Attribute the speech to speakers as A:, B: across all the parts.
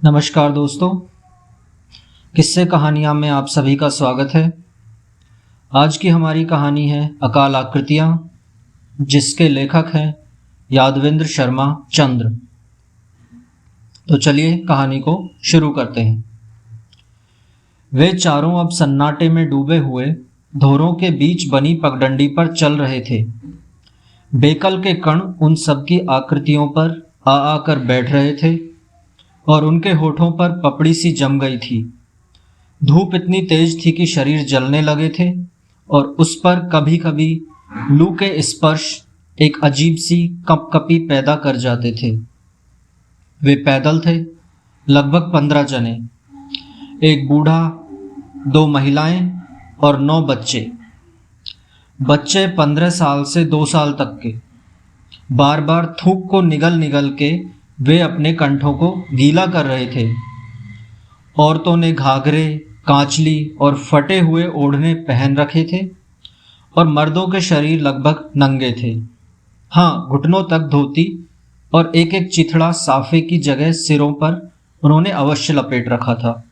A: नमस्कार दोस्तों, किस्से कहानियाँ में आप सभी का स्वागत है। आज की हमारी कहानी है अकाल आकृतियाँ, जिसके लेखक हैं यादवेंद्र शर्मा चंद्र। तो चलिए कहानी को शुरू करते हैं। वे चारों अब सन्नाटे में डूबे हुए धोरों के बीच बनी पगडंडी पर चल रहे थे। बेकल के कण उन सबकी आकृतियों पर आ आकर बैठ रहे थे और उनके होठों पर पपड़ी सी जम गई थी। धूप इतनी तेज थी कि शरीर जलने लगे थे और उस पर कभी कभी लू के स्पर्श एक अजीब सी कपकपी पैदा कर जाते थे। वे पैदल थे, लगभग 15 जने, एक बूढ़ा, 2 महिलाएं और 9 बच्चे। बच्चे 15 साल से 2 साल तक के। बार बार थूक को निगल निगल के वे अपने कंठों को गीला कर रहे थे। औरतों ने घाघरे, कांचली और फटे हुए ओढ़ने पहन रखे थे और मर्दों के शरीर लगभग नंगे थे। हाँ, घुटनों तक धोती और एक एक चिथड़ा साफे की जगह सिरों पर उन्होंने अवश्य लपेट रखा था।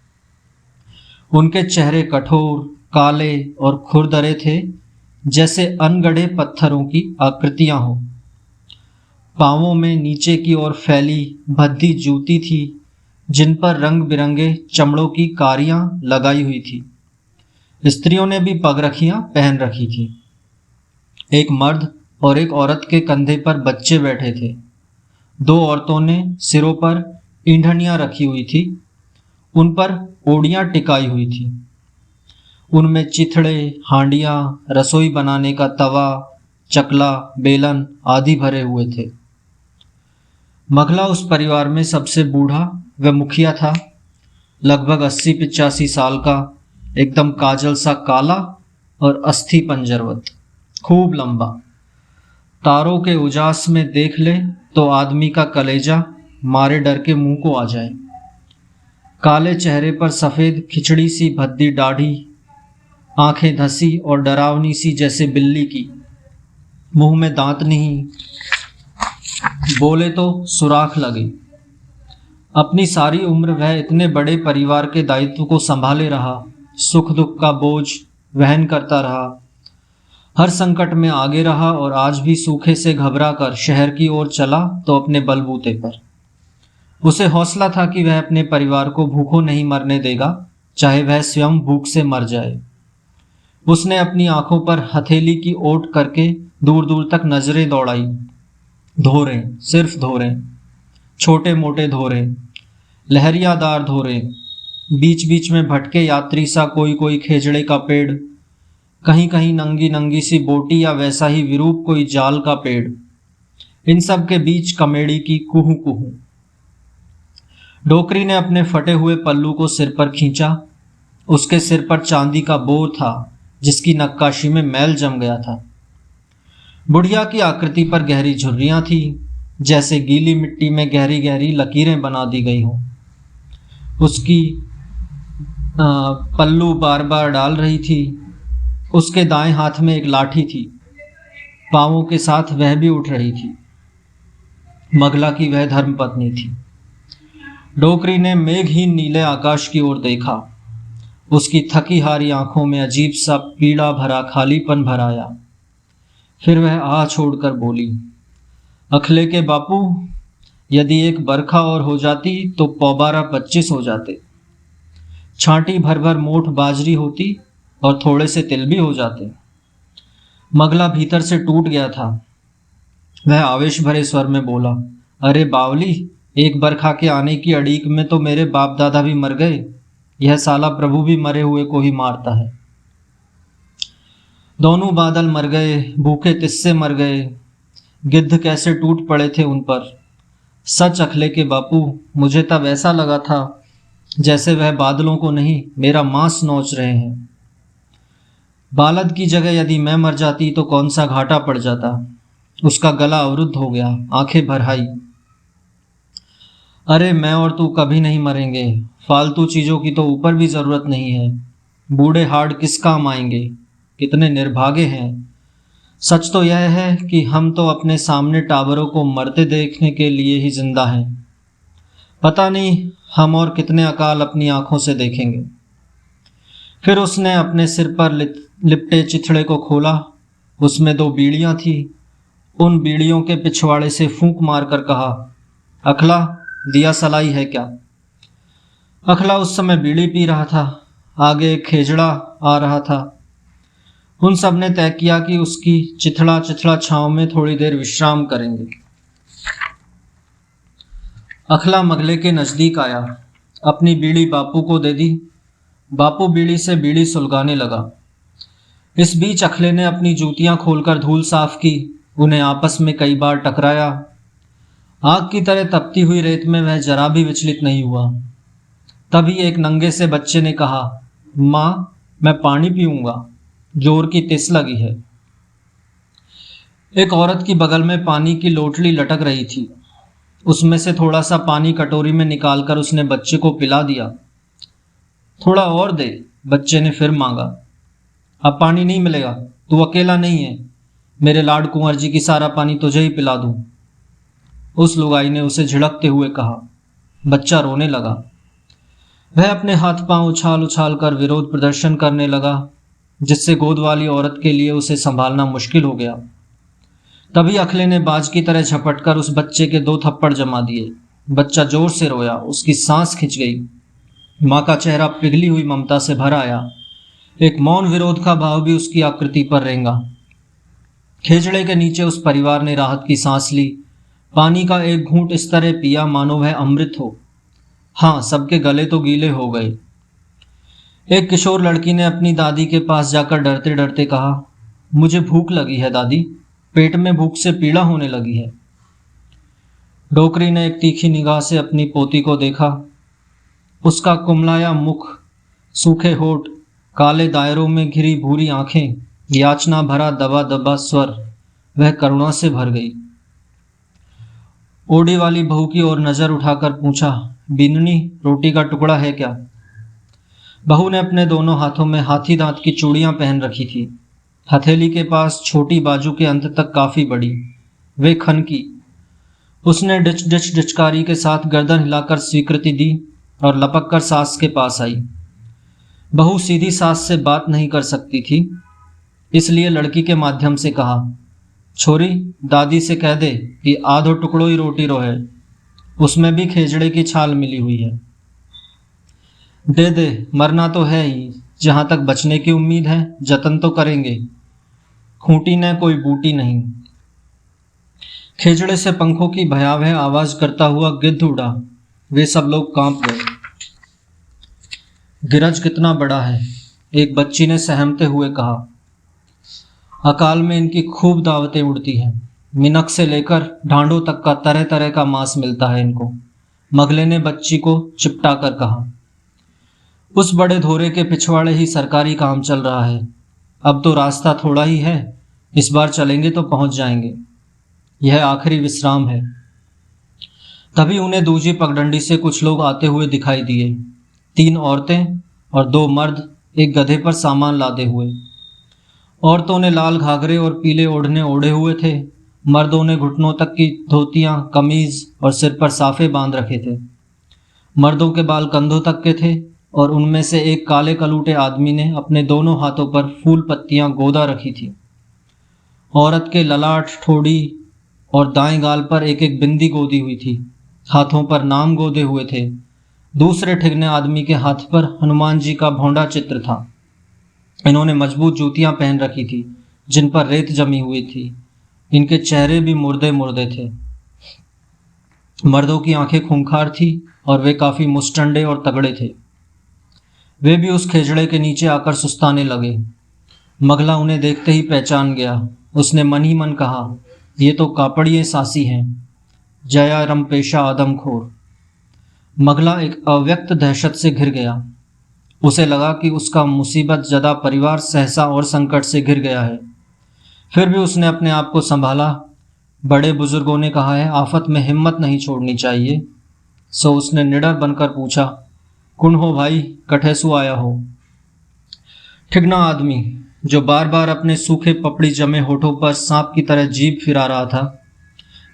A: उनके चेहरे कठोर, काले और खुरदरे थे, जैसे अनगढ़े पत्थरों की आकृतियां हों। पांवों में नीचे की ओर फैली भद्दी जूती थी, जिन पर रंग बिरंगे चमड़ों की कारियां लगाई हुई थी। स्त्रियों ने भी पगरखियां पहन रखी थी। एक मर्द और एक औरत के कंधे पर बच्चे बैठे थे। 2 औरतों ने सिरों पर ईंधनियां रखी हुई थी, उन पर ओड़ियां टिकाई हुई थी। उनमें चिथड़े, हांडियां, रसोई बनाने का तवा, चकला, बेलन आदि भरे हुए थे। मगला उस परिवार में सबसे बूढ़ा व मुखिया था। लगभग 80-85 साल का, एकदम काजल सा काला और अस्थि पंजरवत, खूब लंबा। तारों के उजास में देख ले तो आदमी का कलेजा मारे डर के मुंह को आ जाए। काले चेहरे पर सफेद खिचड़ी सी भद्दी दाढ़ी, आंखें धसी और डरावनी सी जैसे बिल्ली की। मुंह में दांत नहीं, बोले तो सुराख लगे। अपनी सारी उम्र वह इतने बड़े परिवार के दायित्व को संभाले रहा, सुख दुख का बोझ वहन करता रहा, हर संकट में आगे रहा और आज भी सूखे से घबरा कर शहर की ओर चला तो अपने बलबूते पर। उसे हौसला था कि वह अपने परिवार को भूखों नहीं मरने देगा, चाहे वह स्वयं भूख से मर जाए। उसने अपनी आंखों पर हथेली की ओट करके दूर दूर तक नजरें दौड़ाई। धोरे, सिर्फ धोरे, छोटे मोटे धोरे, लहरियादार धोरे, बीच बीच में भटके यात्री सा कोई कोई खेजड़े का पेड़, कहीं कहीं नंगी नंगी सी बोटी या वैसा ही विरूप कोई जाल का पेड़। इन सब के बीच कमेड़ी की कुहू कुहू। डोकरी ने अपने फटे हुए पल्लू को सिर पर खींचा। उसके सिर पर चांदी का बोर था, जिसकी नक्काशी में मैल जम गया था। बुढ़िया की आकृति पर गहरी झुर्रियां थी, जैसे गीली मिट्टी में गहरी गहरी लकीरें बना दी गई हों। उसकी पल्लू बार बार डाल रही थी। उसके दाएं हाथ में एक लाठी थी। पांवों के साथ वह भी उठ रही थी। मगला की वह धर्मपत्नी थी। डोकरी ने मेघहीन नीले आकाश की ओर देखा। उसकी थकी हारी आंखों में अजीब सा पीड़ा भरा खालीपन भर आया। फिर वह आह छोड़कर बोली, अखले के बापू, यदि एक बरखा और हो जाती तो पौबारा 25 हो जाते। छांटी भर भर मोठ बाजरी होती और थोड़े से तिल भी हो जाते। मगला भीतर से टूट गया था। वह आवेश भरे स्वर में बोला, अरे बावली, एक बरखा के आने की अड़ीक में तो मेरे बाप दादा भी मर गए। यह साला प्रभु भी मरे हुए को ही मारता है। दोनों बादल मर गए, भूखे तिस्से मर गए, गिद्ध कैसे टूट पड़े थे उन पर। सच अखले के बापू, मुझे तब ऐसा लगा था जैसे वह बादलों को नहीं, मेरा मांस नोच रहे हैं। बालद की जगह यदि मैं मर जाती तो कौन सा घाटा पड़ जाता। उसका गला अवरुद्ध हो गया, आंखें भर आई। अरे मैं और तू कभी नहीं मरेंगे। फालतू चीजों की तो ऊपर भी जरूरत नहीं है। बूढ़े हाड़ किस काम आएंगे। कितने निर्भागे हैं। सच तो यह है कि हम तो अपने सामने टावरों को मरते देखने के लिए ही जिंदा हैं। पता नहीं हम और कितने अकाल अपनी आंखों से देखेंगे। फिर उसने अपने सिर पर लिपटे चिथड़े को खोला। उसमें 2 बीड़ियां थी। उन बीड़ियों के पिछवाड़े से फूंक मारकर कहा, अखला, दिया सलाई है क्या? अखला उस समय बीड़ी पी रहा था। आगे एक खेजड़ा आ रहा था। उन सब ने तय किया कि उसकी चिथड़ा चिथड़ा छांव में थोड़ी देर विश्राम करेंगे। अखला मगले के नजदीक आया, अपनी बीड़ी बापू को दे दी। बापू बीड़ी से बीड़ी सुलगाने लगा। इस बीच अखले ने अपनी जूतियां खोलकर धूल साफ की, उन्हें आपस में कई बार टकराया। आग की तरह तपती हुई रेत में वह जरा भी विचलित नहीं हुआ। तभी एक नंगे से बच्चे ने कहा, माँ, मैं पानी पीऊंगा, जोर की तिस लगी है। एक औरत की बगल में पानी की लोटली लटक रही थी। उसमें से थोड़ा सा पानी कटोरी में निकालकर उसने बच्चे को पिला दिया। थोड़ा और दे, बच्चे ने फिर मांगा। अब पानी नहीं मिलेगा, तू अकेला नहीं है, मेरे लाड कुंवर जी की सारा पानी तुझे ही पिला दूं। उस लुगाई ने उसे झिड़कते हुए कहा। बच्चा रोने लगा। वह अपने हाथ पांव उछाल उछाल कर विरोध प्रदर्शन करने लगा, जिससे गोद वाली औरत के लिए उसे संभालना मुश्किल हो गया। तभी अखले ने बाज की तरह झपटकर उस बच्चे के 2 थप्पड़ जमा दिए। बच्चा जोर से रोया, उसकी सांस खिंच गई। माँ का चेहरा पिघली हुई ममता से भर आया। एक मौन विरोध का भाव भी उसकी आकृति पर रेंगा। खेजड़े के नीचे उस परिवार ने राहत की सांस ली। पानी का एक घूंट इस तरह पिया मानो वह अमृत हो। हाँ, सबके गले तो गीले हो गए। एक किशोर लड़की ने अपनी दादी के पास जाकर डरते डरते कहा, मुझे भूख लगी है दादी, पेट में भूख से पीड़ा होने लगी है। डोकरी ने एक तीखी निगाह से अपनी पोती को देखा। उसका कुमलाया मुख, सूखे होठ, काले दायरों में घिरी भूरी आंखें, याचना भरा दबा दबा स्वर, वह करुणा से भर गई। ओडी वाली बहू की ओर नजर उठाकर पूछा, बीननी, रोटी का टुकड़ा है क्या? बहू ने अपने दोनों हाथों में हाथी दांत की चूड़ियां पहन रखी थी। हथेली के पास छोटी बाजू के अंत तक काफी बड़ी। वे खनकी। उसने डिच डिच डिचकारी के साथ गर्दन हिलाकर स्वीकृति दी और लपक कर सास के पास आई। बहू सीधी सास से बात नहीं कर सकती थी, इसलिए लड़की के माध्यम से कहा, छोरी, दादी से कह दे कि आधो टुकड़ो ही रोटी रोहे, उसमें भी खेजड़े की छाल मिली हुई है। दे दे, मरना तो है ही, जहां तक बचने की उम्मीद है जतन तो करेंगे। खूंटी ने कोई बूटी नहीं। खेजड़े से पंखों की भयावह आवाज करता हुआ गिद्ध उड़ा। वे सब लोग कांप गए। गिरज कितना बड़ा है, एक बच्ची ने सहमते हुए कहा। अकाल में इनकी खूब दावतें उड़ती हैं। मिनक से लेकर ढांडों तक का तरह तरह का मांस मिलता है इनको, मगले ने बच्ची को चिपटा कर कहा। उस बड़े धोरे के पिछवाड़े ही सरकारी काम चल रहा है। अब तो रास्ता थोड़ा ही है, इस बार चलेंगे तो पहुंच जाएंगे। यह आखिरी विश्राम है। तभी उन्हें दूजी पगडंडी से कुछ लोग आते हुए दिखाई दिए। 3 औरतें और 2 मर्द एक गधे पर सामान लादे हुए। औरतों ने लाल घाघरे और पीले ओढ़ने ओढ़े हुए थे। मर्दों ने घुटनों तक की धोतियां, कमीज और सिर पर साफे बांध रखे थे। मर्दों के बाल कंधों तक के थे और उनमें से एक काले कलूटे आदमी ने अपने दोनों हाथों पर फूल पत्तियां गोदा रखी थी। औरत के ललाट, ठोड़ी और दाएं गाल पर एक एक बिंदी गोदी हुई थी। हाथों पर नाम गोदे हुए थे। दूसरे ठिगने आदमी के हाथ पर हनुमान जी का भौंडा चित्र था। इन्होंने मजबूत जूतियां पहन रखी थी, जिन पर रेत जमी हुई थी। इनके चेहरे भी मुर्दे मुर्दे थे। मर्दों की आंखें खूंखार थी और वे काफी मुस्टंडे और तगड़े थे। वे भी उस खेजड़े के नीचे आकर सुस्ताने लगे। मगला उन्हें देखते ही पहचान गया। उसने मन ही मन कहा, ये तो कापड़िए सासी हैं, जया रमपेशा आदमखोर। मगला एक अव्यक्त दहशत से घिर गया। उसे लगा कि उसका मुसीबत जदा परिवार सहसा और संकट से घिर गया है। फिर भी उसने अपने आप को संभाला। बड़े बुजुर्गों ने कहा है, आफत में हिम्मत नहीं छोड़नी चाहिए। सो उसने निडर बनकर पूछा, कुण हो भाई, कठेसु आया हो? ठिगना आदमी, जो बार बार अपने सूखे पपड़ी जमे होठों पर सांप की तरह जीभ फिरा रहा था,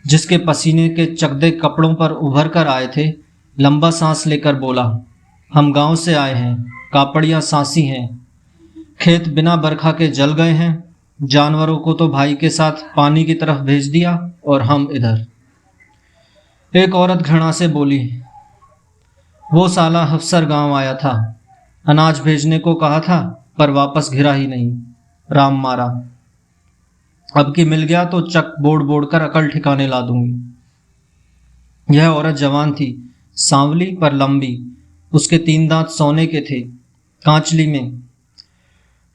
A: जिसके पसीने के चकदे कपड़ों पर उभर कर आए थे, लंबा सांस लेकर बोला, हम गांव से आए हैं, कापड़ियाँ सांसी हैं, खेत बिना बरखा के जल गए हैं, जानवरों को तो भाई के साथ पानी की तरफ भेज दिया और हम इधर। एक औरत घृणा से बोली, वो साला अफसर गांव आया था, अनाज भेजने को कहा था पर वापस घिरा ही नहीं, राम मारा। अब की मिल गया तो चक बोड़ बोड़ कर अकल ठिकाने ला दूंगी। यह औरत जवान थी, सांवली पर लंबी, उसके 3 दांत सोने के थे, कांचली में।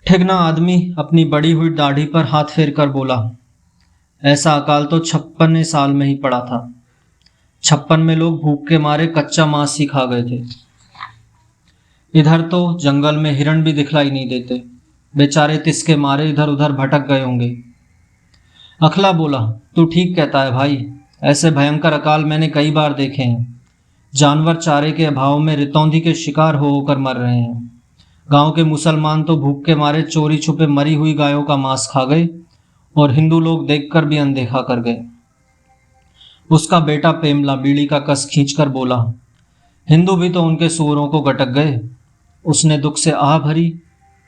A: ठिगना आदमी अपनी बड़ी हुई दाढ़ी पर हाथ फेर कर बोला, ऐसा अकाल तो 56 साल में ही पड़ा था। 56 में लोग भूख के मारे कच्चा मांस ही खा गए थे। इधर तो जंगल में हिरण भी दिखलाई नहीं देते, बेचारे तिसके मारे इधर उधर भटक गए होंगे। अखला बोला, तू ठीक कहता है भाई, ऐसे भयंकर अकाल मैंने कई बार देखे हैं। जानवर चारे के अभाव में रितौंधी के शिकार हो होकर मर रहे हैं। गांव के मुसलमान तो भूख के मारे चोरी छुपे मरी हुई गायों का मांस खा गए और हिंदू लोग देखकर भी अनदेखा कर गए। उसका बेटा पेमला बीड़ी का कस खींचकर बोला, हिंदू भी तो उनके सूअरों को गटक गए। उसने दुख से आह भरी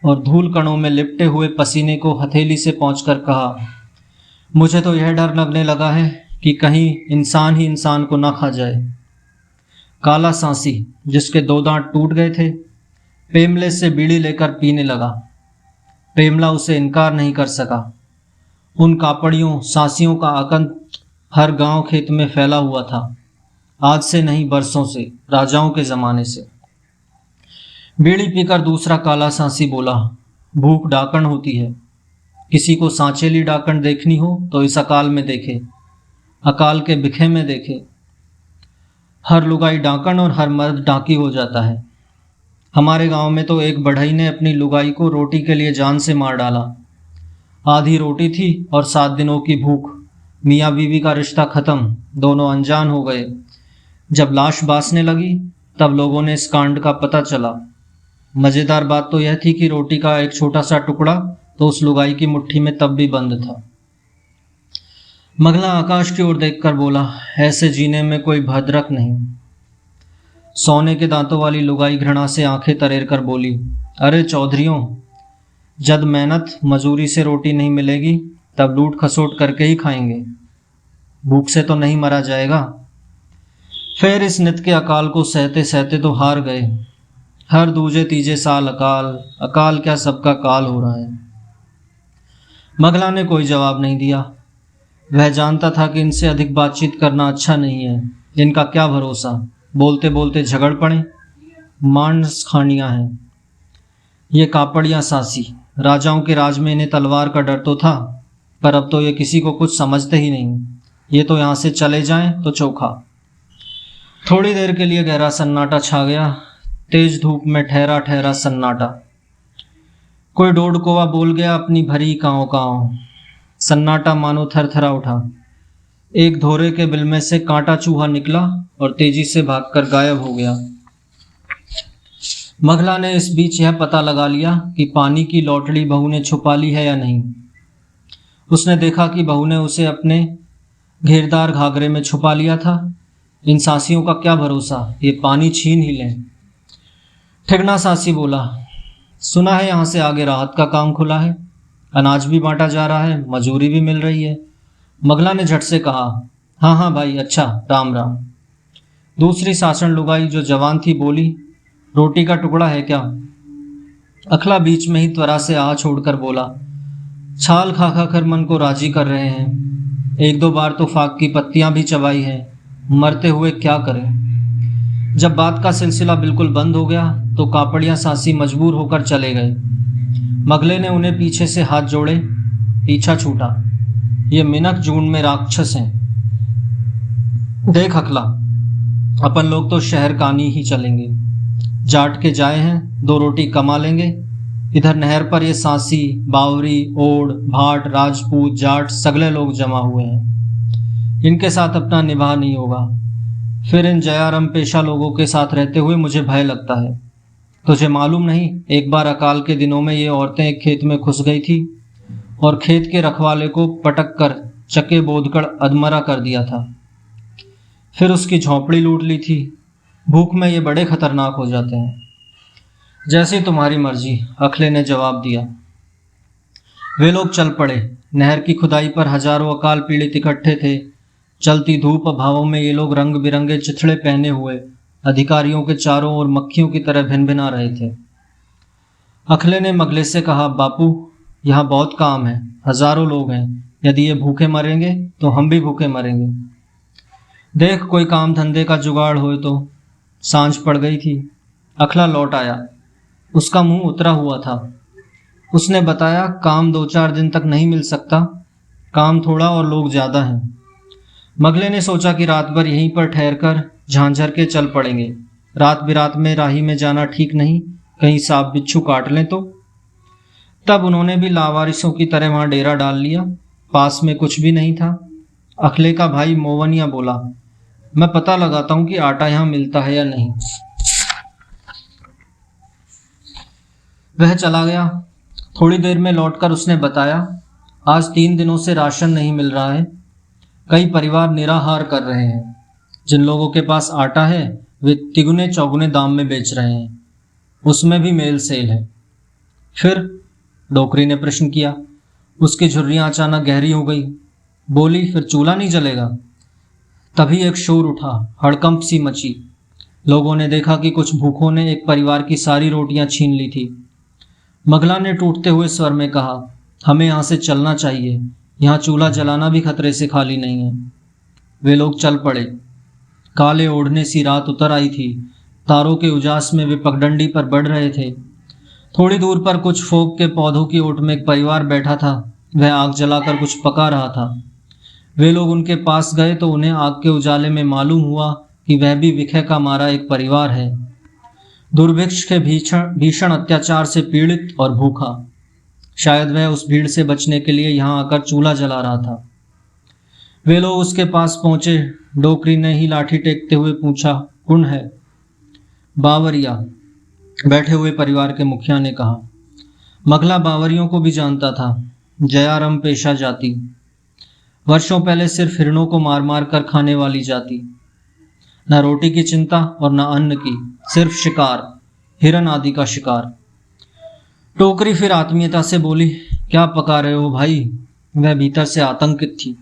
A: और धूल कणों में लिपटे हुए पसीने को हथेली से पोंछकर कहा, मुझे तो यह डर लगने लगा है कि कहीं इंसान ही इंसान को ना खा जाए। काला सांसी, जिसके 2 दांत टूट गए थे, पेमले से बीड़ी लेकर पीने लगा। पेमला उसे इनकार नहीं कर सका। उन कापड़ियों सांसियों का आतंक हर गांव खेत में फैला हुआ था, आज से नहीं बरसों से, राजाओं के जमाने से। बीड़ी पीकर दूसरा काला सांसी बोला, भूख डाकण होती है, किसी को सांचेली डाकण देखनी हो तो इस अकाल में देखे, अकाल के बिखे में देखे। हर लुगाई डाकण और हर मर्द डाकी हो जाता है। हमारे गांव में तो एक बढ़ई ने अपनी लुगाई को रोटी के लिए जान से मार डाला। आधी रोटी थी और 7 दिनों की भूख। मियाँ बीवी का रिश्ता खत्म, दोनों अनजान हो गए। जब लाश बासने लगी तब लोगों ने इस कांड का पता चला। मजेदार बात तो यह थी कि रोटी का एक छोटा सा टुकड़ा तो उस लुगाई की मुट्ठी में तब भी बंद था। मगला आकाश की ओर देखकर बोला, ऐसे जीने में कोई भद्रक नहीं। सोने के दांतों वाली लुगाई घृणा से आंखें तरेर कर बोली, अरे चौधरियों, जब मेहनत मजूरी से रोटी नहीं मिलेगी तब लूट खसोट करके ही खाएंगे, भूख से तो नहीं मरा जाएगा। फिर इस नित के अकाल को सहते सहते तो हार गए। हर दूजे तीजे साल अकाल, अकाल क्या सबका काल हो रहा है। मगला ने कोई जवाब नहीं दिया। वह जानता था कि इनसे अधिक बातचीत करना अच्छा नहीं है, इनका क्या भरोसा, बोलते बोलते झगड़ पड़े। मांस खानियां हैं ये कापड़ियां सांसी, राजाओं के राज में इन्हें तलवार का डर तो था, पर अब तो ये किसी को कुछ समझते ही नहीं। ये तो यहाँ से चले जाएं तो चोखा। थोड़ी देर के लिए गहरा सन्नाटा छा गया, तेज धूप में ठहरा ठहरा सन्नाटा। कोई डोड कोवा बोल गया अपनी भरी काँव काँव। सन्नाटा मानो थरथरा उठा। एक धोरे के बिल में से कांटा चूहा निकला और तेजी से भागकर गायब हो गया। मगला ने इस बीच यह पता लगा लिया कि पानी की लौटड़ी बहू ने छुपा ली है या नहीं। उसने देखा कि बहू ने उसे अपने घेरदार घाघरे में छुपा लिया था। इन सांसियों का क्या भरोसा, ये पानी छीन ही लें। ठिगना सांसी बोला, सुना है यहाँ से आगे राहत का काम खुला है, अनाज भी बांटा जा रहा है, मजूरी भी मिल रही है। मगला ने झट से कहा, हाँ हाँ भाई, अच्छा, राम राम। दूसरी सासण लुगाई जो जवान थी बोली, रोटी का टुकड़ा है क्या? अखला बीच में ही त्वरा से आह छोड़कर बोला, छाल खा खा कर मन को राजी कर रहे हैं, 1-2 बार तो फाक की पत्तियां भी चबाई हैं, मरते हुए क्या करें। जब बात का सिलसिला बिल्कुल बंद हो गया तो कापड़ियां सांसी मजबूर होकर चले गए। मगले ने उन्हें पीछे से हाथ जोड़े, पीछा छूटा। ये मिनक जून में राक्षस हैं। देख अखला, अपन लोग तो शहर कानी ही चलेंगे, जाट के जाए हैं, 2 रोटी कमा लेंगे। इधर नहर पर ये सांसी, बावरी, ओड, भाट, राजपूत, जाट सगले लोग जमा हुए हैं। इनके साथ अपना निभाह नहीं होगा। फिर इन जयारम पेशा लोगों के साथ रहते हुए मुझे भय लगता है। तुझे मालूम नहीं, एक बार अकाल के दिनों में ये औरतें एक खेत में घुस गई थी और खेत के रखवाले को पटक कर चक्के बोदकर अधमरा कर दिया था। फिर उसकी झोंपड़ी लूट ली थी। भूख में ये बड़े खतरनाक हो जाते हैं। जैसी तुम्हारी मर्जी, अखले ने जवाब दिया। वे लोग चल पड़े। नहर की खुदाई पर हजारों अकाल पीड़ित इकट्ठे थे। चलती धूप भावों में ये लोग रंग बिरंगे चिथड़े पहने हुए अधिकारियों के चारों ओर मक्खियों की तरह भिन भिना रहे थे। अखले ने मगले से कहा, बापू, यहाँ बहुत काम है, हजारों लोग हैं। यदि ये भूखे मरेंगे तो हम भी भूखे मरेंगे। देख कोई काम धंधे का जुगाड़ हो तो। सांझ पड़ गई थी। अखला लौट आया। उसका मुंह उतरा हुआ था। उसने बताया, काम 2-4 दिन तक नहीं मिल सकता। काम थोड़ा और लोग ज्यादा हैं। मगले ने सोचा कि रात भर यहीं पर ठहरकर झांझर के चल पड़ेंगे। रात बिरात में राही में जाना ठीक नहीं, कहीं सांप बिच्छू काट लें तो। तब उन्होंने भी लावारिसों की तरह वहां डेरा डाल लिया। पास में कुछ भी नहीं था। अखले का भाई मोवनिया बोला, मैं पता लगाता हूं कि आटा यहां मिलता है या नहीं। वह चला गया। थोड़ी देर में लौटकर उसने बताया, आज 3 दिनों से राशन नहीं मिल रहा है। कई परिवार निराहार कर रहे हैं। जिन लोगों के पास आटा है वे तिगुने चौगुने दाम में बेच रहे हैं। उसमें भी मेल सेल है। फिर? डोकरी ने प्रश्न किया। उसकी झुर्रियां अचानक गहरी हो गई। बोली, फिर चूल्हा नहीं जलेगा? तभी एक शोर उठा, हड़कंप सी मची। लोगों ने देखा कि कुछ भूखों ने एक परिवार की सारी रोटियां छीन ली थी। मगला ने टूटते हुए स्वर में कहा, हमें यहां से चलना चाहिए। यहाँ चूल्हा जलाना भी खतरे से खाली नहीं है। वे लोग चल पड़े। काले ओढ़ने सी रात उतर आई थी। तारों के उजास में वे पगडंडी पर बढ़ रहे थे। थोड़ी दूर पर कुछ फोक के पौधों की ओट में एक परिवार बैठा था। वह आग जलाकर कुछ पका रहा था। वे लोग उनके पास गए तो उन्हें आग के उजाले में मालूम हुआ कि वह भी विखे का मारा एक परिवार है, दुर्भिक्ष के भीषण अत्याचार से पीड़ित और भूखा। शायद वह उस भीड़ से बचने के लिए यहाँ आकर चूल्हा जला रहा था। वे लोग उसके पास पहुंचे। डोकरी ने ही लाठी टेकते हुए पूछा, कौन है? बावरिया, बैठे हुए परिवार के मुखिया ने कहा। मगला बावरियों को भी जानता था। जयारम पेशा जाति, वर्षों पहले सिर्फ हिरणों को मार मार कर खाने वाली जाति। न रोटी की चिंता और न अन्न की, सिर्फ शिकार, हिरन आदि का शिकार। टोकरी फिर आत्मीयता से बोली, क्या पका रहे हो भाई? वह भीतर से आतंकित थी।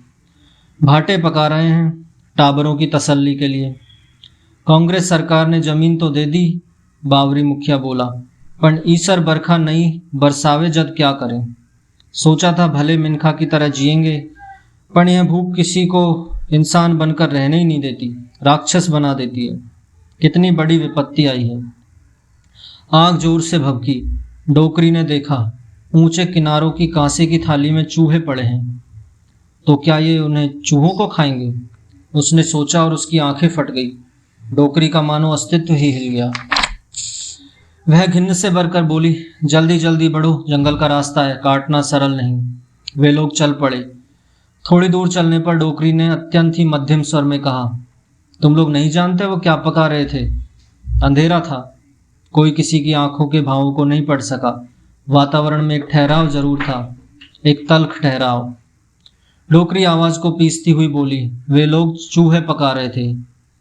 A: भाटे पका रहे हैं, टाबरों की तसल्ली के लिए। कांग्रेस सरकार ने जमीन तो दे दी, बावरी मुखिया बोला, पर ईसर बरखा नहीं बरसावे जद क्या करें। सोचा था भले मिनखा की तरह जिएंगे, पर यह भूख किसी को इंसान बनकर रहने ही नहीं देती, राक्षस बना देती है। कितनी बड़ी विपत्ति आई है। आग जोर से भभकी। डोकरी ने देखा, ऊंचे किनारों की कांसे की थाली में चूहे पड़े हैं। तो क्या ये उन्हें चूहों को खाएंगे? उसने सोचा और उसकी आंखें फट गई। डोकरी का मानो अस्तित्व ही हिल गया। वह घिन्न से भरकर बोली, जल्दी जल्दी बढ़ो, जंगल का रास्ता है, काटना सरल नहीं। वे लोग चल पड़े। थोड़ी दूर चलने पर डोकरी ने अत्यंत ही मध्यम स्वर में कहा, तुम लोग नहीं जानते वो क्या पका रहे थे? अंधेरा था, कोई किसी की आंखों के भावों को नहीं पढ़ सका। वातावरण में एक ठहराव जरूर था, एक तल्ख ठहराव। डोकरी आवाज को पीसती हुई बोली, वे लोग चूहे पका रहे थे।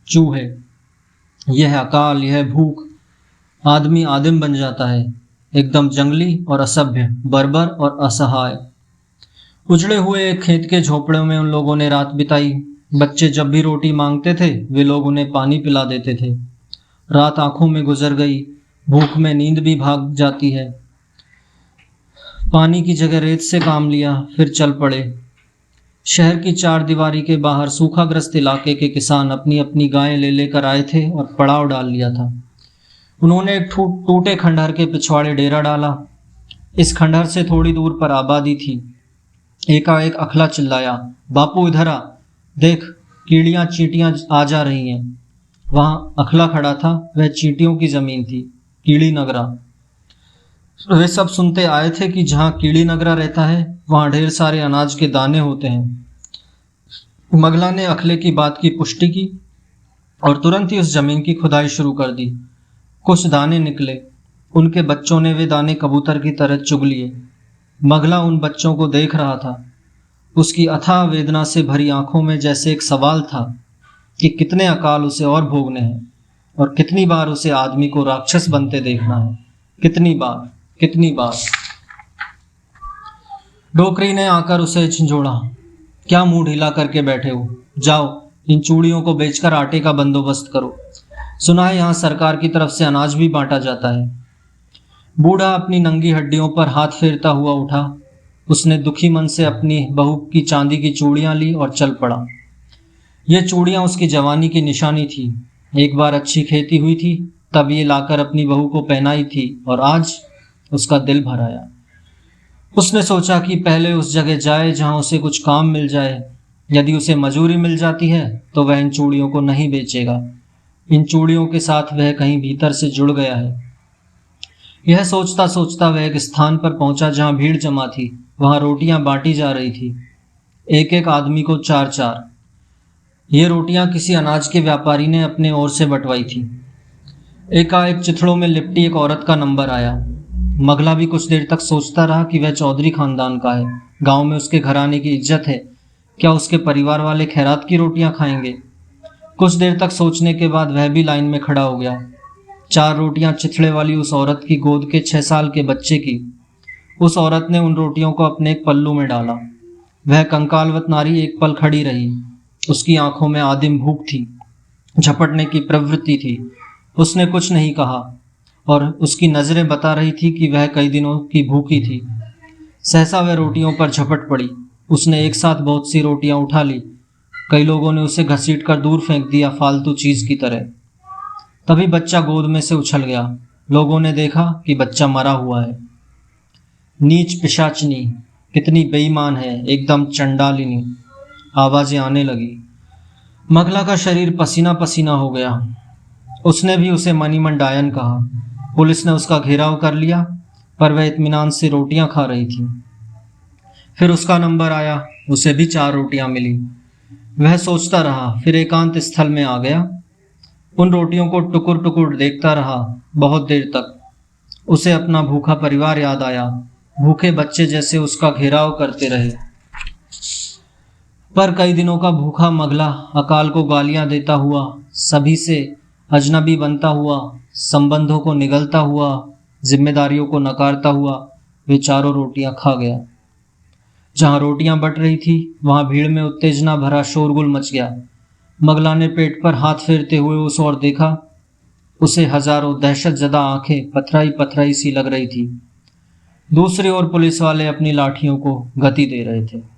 A: चूहे। यह अकाल, यह भूख, आदमी आदिम बन जाता है, एकदम जंगली और असभ्य, बर्बर और असहाय। उजड़े हुए एक खेत के झोपड़े में उन लोगों ने रात बिताई। बच्चे जब भी रोटी मांगते थे वे लोग उन्हें पानी पिला देते थे। रात आंखों में गुजर गई। भूख में नींद भी भाग जाती है। पानी की जगह रेत से काम लिया, फिर चल पड़े। शहर की 4 दीवारी के बाहर सूखाग्रस्त इलाके के किसान अपनी अपनी गायें ले लेकर आए थे और पड़ाव डाल लिया था। उन्होंने एक टूटे खंडहर के पिछवाड़े डेरा डाला। इस खंडहर से थोड़ी दूर पर आबादी थी। एकाएक अखला चिल्लाया, बापू इधर आ, देख कीड़ियां चींटियां आ जा रही हैं। वहां अखला खड़ा था। वह चींटियों की जमीन थी, कीड़ी नगरा। वे सब सुनते आए थे कि जहां कीड़ी नगरा रहता है वहां ढेर सारे अनाज के दाने होते हैं। मगला ने अखले की बात की पुष्टि की और तुरंत ही उस जमीन की खुदाई शुरू कर दी। कुछ दाने निकले। उनके बच्चों ने वे दाने कबूतर की तरह चुग लिए। मगला उन बच्चों को देख रहा था। उसकी अथाह वेदना से भरी आंखों में जैसे एक सवाल था कि कितने अकाल उसे और भोगने हैं। और कितनी बार उसे आदमी को राक्षस बनते देखना है, कितनी बार, कितनी बार। डोकरी ने आकर उसे झंझोड़ा। क्या मुंह ढीला करके बैठे हो? जाओ, इन चूड़ियों को बेचकर आटे का बंदोबस्त करो। सुना है यहाँ सरकार की तरफ से अनाज भी बांटा जाता है। बूढ़ा अपनी नंगी हड्डियों पर हाथ फेरता हुआ उठा। उसने दुखी मन से अपनी बहू की चांदी की चूड़ियां ली और चल पड़ा। ये चूड़ियां उसकी जवानी की निशानी थी। एक बार अच्छी खेती हुई थी, तब ये लाकर अपनी बहू को पहनाई थी और आज उसका दिल भर आया। उसने सोचा कि पहले उस जगह जाए जहां उसे कुछ काम मिल जाए। यदि उसे मजूरी मिल जाती है तो वह इन चूड़ियों को नहीं बेचेगा। इन चूड़ियों के साथ वह कहीं भीतर से जुड़ गया है। यह सोचता सोचता वह एक स्थान पर पहुंचा जहां भीड़ जमा थी। वहां रोटियां बांटी जा रही थी, एक एक आदमी को 4-4। ये रोटियां किसी अनाज के व्यापारी ने अपने ओर से बंटवाई थी। एकाएक चिथड़ों में लिपटी एक औरत का नंबर आया। मगला भी कुछ देर तक सोचता रहा कि वह चौधरी खानदान का है, गांव में उसके घराने की इज्जत है। क्या उसके परिवार वाले खैरात की रोटियां खाएंगे? कुछ देर तक सोचने के बाद वह भी लाइन में खड़ा हो गया। 4 रोटियां चिथड़े वाली उस औरत की गोद के 6 साल के बच्चे की। उस औरत ने उन रोटियों को अपने एक पल्लू में डाला। वह कंकालवत नारी एक पल खड़ी रही। उसकी आंखों में आदिम भूख थी, झपटने की प्रवृत्ति थी। उसने कुछ नहीं कहा और उसकी नजरें बता रही थी कि वह कई दिनों की भूखी थी। सहसा वह रोटियों पर झपट पड़ी। उसने एक साथ बहुत सी रोटियां उठा ली। कई लोगों ने उसे घसीट कर दूर फेंक दिया, फालतू चीज की तरह। तभी बच्चा गोद में से उछल गया। लोगों ने देखा कि बच्चा मरा हुआ है। नीच पिशाचनी, कितनी बेईमान है, एकदम चंडालिनी, आवाजें आने लगी। मगला का शरीर पसीना पसीना हो गया। उसने भी उसे मनी मंडायन कहा। पुलिस ने उसका घेराव कर लिया, पर वह इत्मीनान से रोटियां खा रही थी। फिर उसका नंबर आया, उसे भी 4 रोटियां मिली। वह सोचता रहा, फिर एकांत स्थल में आ गया। उन रोटियों को टुकुर टुकुर देखता रहा बहुत देर तक। उसे अपना भूखा परिवार याद आया। भूखे बच्चे जैसे उसका घेराव करते रहे। पर कई दिनों का भूखा मगला अकाल को गालियां देता हुआ, सभी से अजनबी बनता हुआ, संबंधों को निगलता हुआ, जिम्मेदारियों को नकारता हुआ वे 4 रोटियां खा गया। जहां रोटियां बट रही थी वहां भीड़ में उत्तेजना भरा शोरगुल मच गया। मगला ने पेट पर हाथ फेरते हुए उस ओर देखा। उसे हजारों दहशतजदा आंखें पथराई पथराई सी लग रही थी। दूसरी ओर पुलिस वाले अपनी लाठियों को गति दे रहे थे।